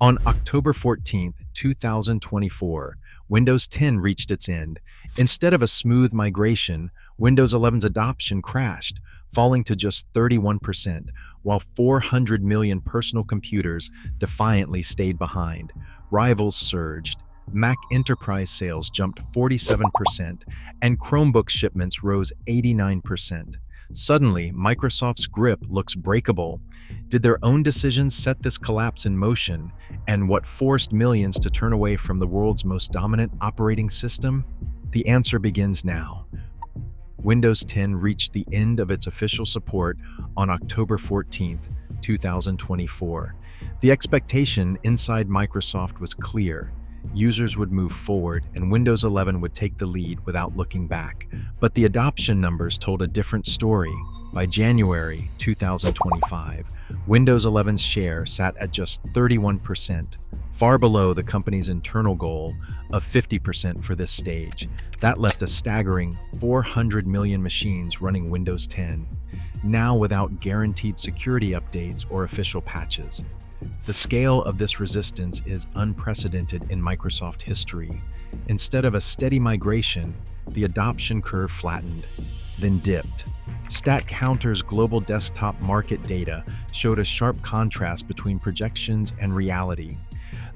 On October 14th, 2024, Windows 10 reached its end. Instead of a smooth migration, Windows 11's adoption crashed, falling to just 31%, while 400 million personal computers defiantly stayed behind. Rivals surged. Mac enterprise sales jumped 47%, and Chromebook shipments rose 89%. Suddenly, Microsoft's grip looks breakable. Did their own decisions set this collapse in motion, and what forced millions to turn away from the world's most dominant operating system? The answer begins now. Windows 10 reached the end of its official support on October 14th, 2024. The expectation inside Microsoft was clear. Users would move forward, and Windows 11 would take the lead without looking back. But the adoption numbers told a different story. By January 2025, Windows 11's share sat at just 31%, far below the company's internal goal of 50% for this stage. That left a staggering 400 million machines running Windows 10, now without guaranteed security updates or official patches. The scale of this resistance is unprecedented in Microsoft history. Instead of a steady migration, the adoption curve flattened, then dipped. StatCounter's global desktop market data showed a sharp contrast between projections and reality.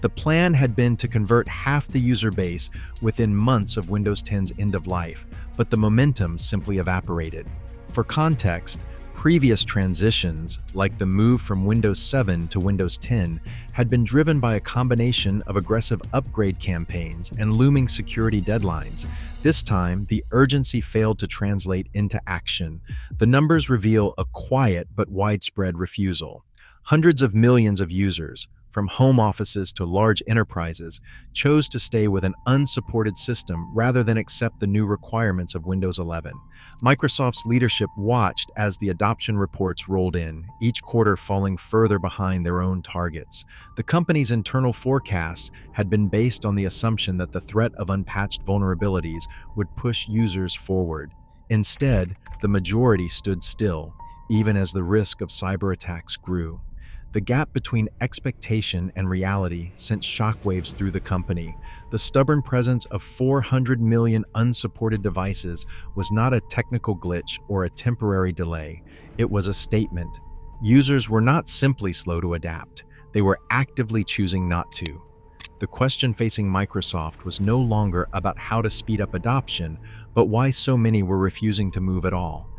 The plan had been to convert half the user base within months of Windows 10's end of life, but the momentum simply evaporated. For context, previous transitions, like the move from Windows 7 to Windows 10, had been driven by a combination of aggressive upgrade campaigns and looming security deadlines. This time, the urgency failed to translate into action. The numbers reveal a quiet but widespread refusal. Hundreds of millions of users, from home offices to large enterprises, chose to stay with an unsupported system rather than accept the new requirements of Windows 11. Microsoft's leadership watched as the adoption reports rolled in, each quarter falling further behind their own targets. The company's internal forecasts had been based on the assumption that the threat of unpatched vulnerabilities would push users forward. Instead, the majority stood still, even as the risk of cyber attacks grew. The gap between expectation and reality sent shockwaves through the company. The stubborn presence of 400 million unsupported devices was not a technical glitch or a temporary delay. It was a statement. Users were not simply slow to adapt. They were actively choosing not to. The question facing Microsoft was no longer about how to speed up adoption, but why so many were refusing to move at all.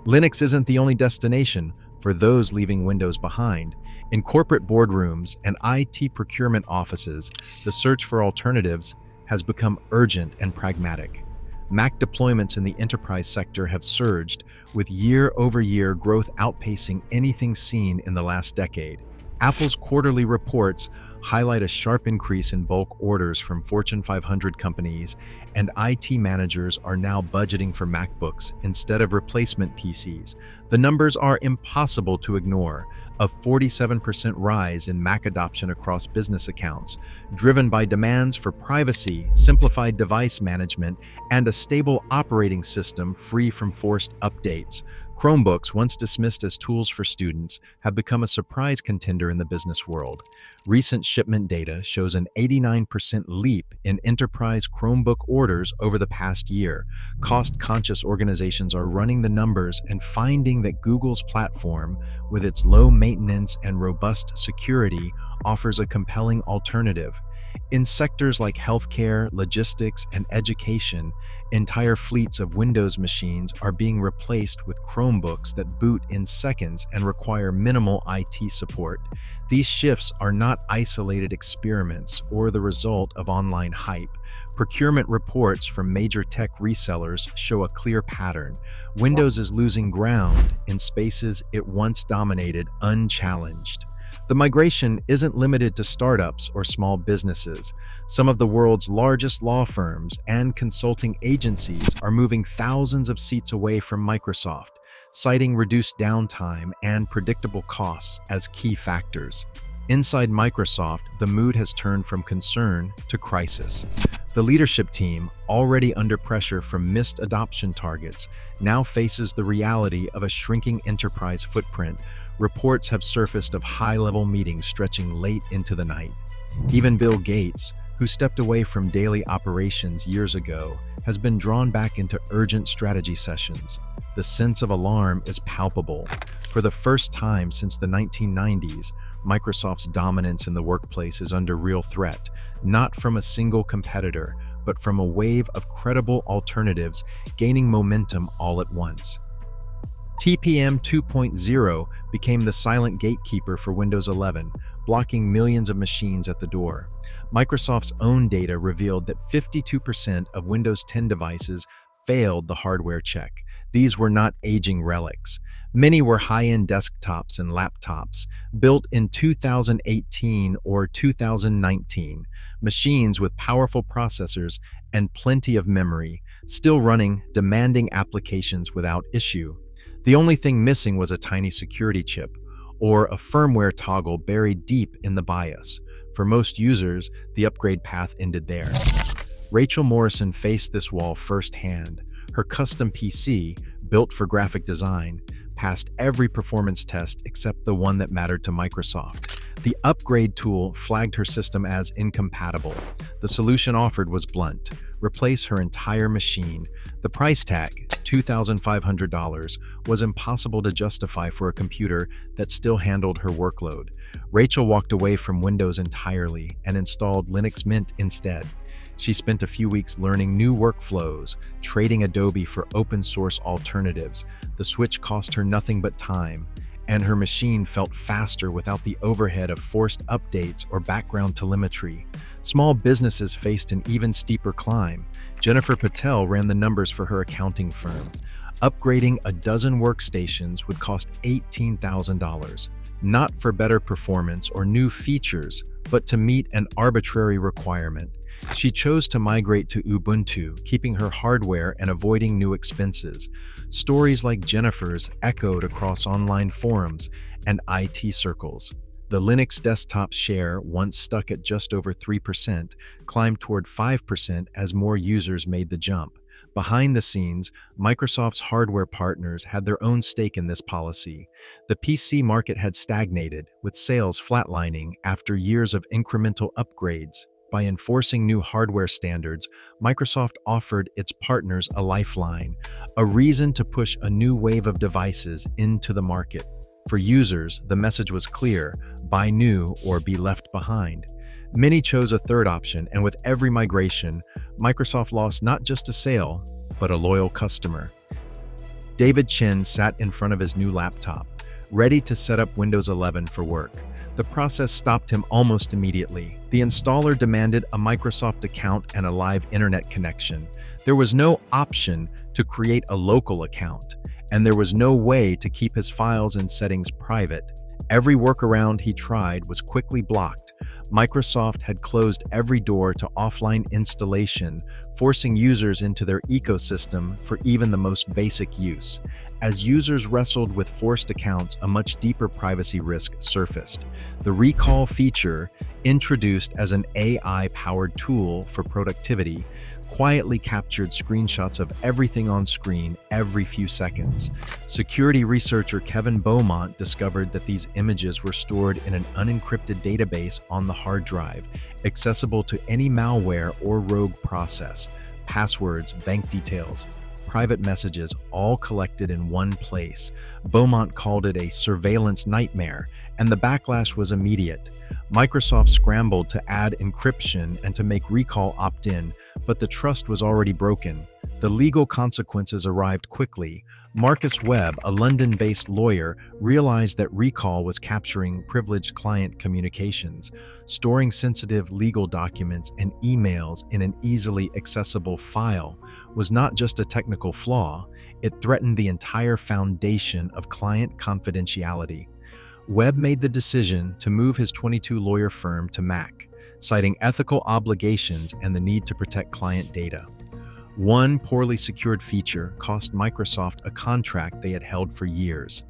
Linux isn't the only destination for those leaving Windows behind. In corporate boardrooms and IT procurement offices, the search for alternatives has become urgent and pragmatic. Mac deployments in the enterprise sector have surged, with year-over-year growth outpacing anything seen in the last decade. Apple's quarterly reports highlight a sharp increase in bulk orders from Fortune 500 companies, and IT managers are now budgeting for MacBooks instead of replacement PCs. The numbers are impossible to ignore: a 47% rise in Mac adoption across business accounts, driven by demands for privacy, simplified device management, and a stable operating system free from forced updates. Chromebooks, once dismissed as tools for students, have become a surprise contender in the business world. Recent shipment data shows an 89% leap in enterprise Chromebook orders over the past year. Cost-conscious organizations are running the numbers and finding that Google's platform, with its low maintenance and robust security, offers a compelling alternative. In sectors like healthcare, logistics, and education, entire fleets of Windows machines are being replaced with Chromebooks that boot in seconds and require minimal IT support. These shifts are not isolated experiments or the result of online hype. Procurement reports from major tech resellers show a clear pattern. Windows is losing ground in spaces it once dominated unchallenged. The migration isn't limited to startups or small businesses. Some of the world's largest law firms and consulting agencies are moving thousands of seats away from Microsoft, citing reduced downtime and predictable costs as key factors. Inside Microsoft, the mood has turned from concern to crisis. The leadership team, already under pressure from missed adoption targets, now faces the reality of a shrinking enterprise footprint. Reports have surfaced of high-level meetings stretching late into the night. Even Bill Gates, who stepped away from daily operations years ago, has been drawn back into urgent strategy sessions. The sense of alarm is palpable. For the first time since the 1990s, Microsoft's dominance in the workplace is under real threat, not from a single competitor, but from a wave of credible alternatives gaining momentum all at once. TPM 2.0 became the silent gatekeeper for Windows 11, blocking millions of machines at the door. Microsoft's own data revealed that 52% of Windows 10 devices failed the hardware check. These were not aging relics. Many were high-end desktops and laptops, built in 2018 or 2019, machines with powerful processors and plenty of memory, still running demanding applications without issue. The only thing missing was a tiny security chip, or a firmware toggle buried deep in the BIOS. For most users, the upgrade path ended there. Rachel Morrison faced this wall firsthand. Her custom PC, built for graphic design, passed every performance test except the one that mattered to Microsoft. The upgrade tool flagged her system as incompatible. The solution offered was blunt: replace her entire machine. The price tag, $2,500, was impossible to justify for a computer that still handled her workload. Rachel walked away from Windows entirely and installed Linux Mint instead. She spent a few weeks learning new workflows, trading Adobe for open-source alternatives. The switch cost her nothing but time, and her machine felt faster without the overhead of forced updates or background telemetry. Small businesses faced an even steeper climb. Jennifer Patel ran the numbers for her accounting firm. Upgrading a dozen workstations would cost $18,000, not for better performance or new features, but to meet an arbitrary requirement. She chose to migrate to Ubuntu, keeping her hardware and avoiding new expenses. Stories like Jennifer's echoed across online forums and IT circles. The Linux desktop share, once stuck at just over 3%, climbed toward 5% as more users made the jump. Behind the scenes, Microsoft's hardware partners had their own stake in this policy. The PC market had stagnated, with sales flatlining after years of incremental upgrades. By enforcing new hardware standards, Microsoft offered its partners a lifeline, a reason to push a new wave of devices into the market. For users, the message was clear: buy new or be left behind. Many chose a third option, and with every migration, Microsoft lost not just a sale, but a loyal customer. David Chen sat in front of his new laptop, ready to set up Windows 11 for work. The process stopped him almost immediately. The installer demanded a Microsoft account and a live internet connection. There was no option to create a local account, and there was no way to keep his files and settings private. Every workaround he tried was quickly blocked. Microsoft had closed every door to offline installation, forcing users into their ecosystem for even the most basic use. As users wrestled with forced accounts, a much deeper privacy risk surfaced. The recall feature, introduced as an AI-powered tool for productivity, quietly captured screenshots of everything on screen every few seconds. Security researcher Kevin Beaumont discovered that these images were stored in an unencrypted database on the hard drive, accessible to any malware or rogue process. Passwords, bank details, private messages, all collected in one place. Beaumont called it a surveillance nightmare, and the backlash was immediate. Microsoft scrambled to add encryption and to make recall opt-in, but the trust was already broken. The legal consequences arrived quickly. Marcus Webb, a London-based lawyer, realized that recall was capturing privileged client communications. Storing sensitive legal documents and emails in an easily accessible file was not just a technical flaw, it threatened the entire foundation of client confidentiality. Webb made the decision to move his 22-lawyer firm to Mac, citing ethical obligations and the need to protect client data. One poorly secured feature cost Microsoft a contract they had held for years.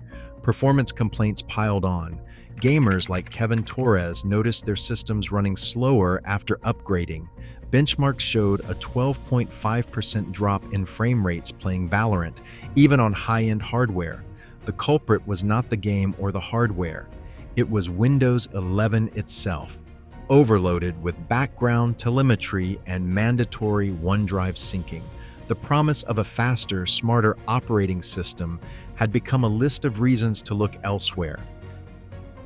Performance complaints piled on. Gamers like Kevin Torres noticed their systems running slower after upgrading. Benchmarks showed a 12.5% drop in frame rates playing Valorant, even on high-end hardware. The culprit was not the game or the hardware. It was Windows 11 itself, overloaded with background telemetry and mandatory OneDrive syncing. The promise of a faster, smarter operating system had become a list of reasons to look elsewhere.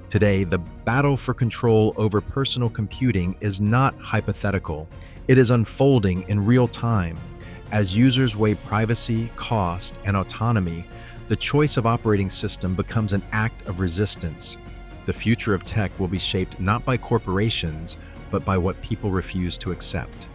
Today, the battle for control over personal computing is not hypothetical. It is unfolding in real time. As users weigh privacy, cost, and autonomy, the choice of operating system becomes an act of resistance. The future of tech will be shaped not by corporations, but by what people refuse to accept.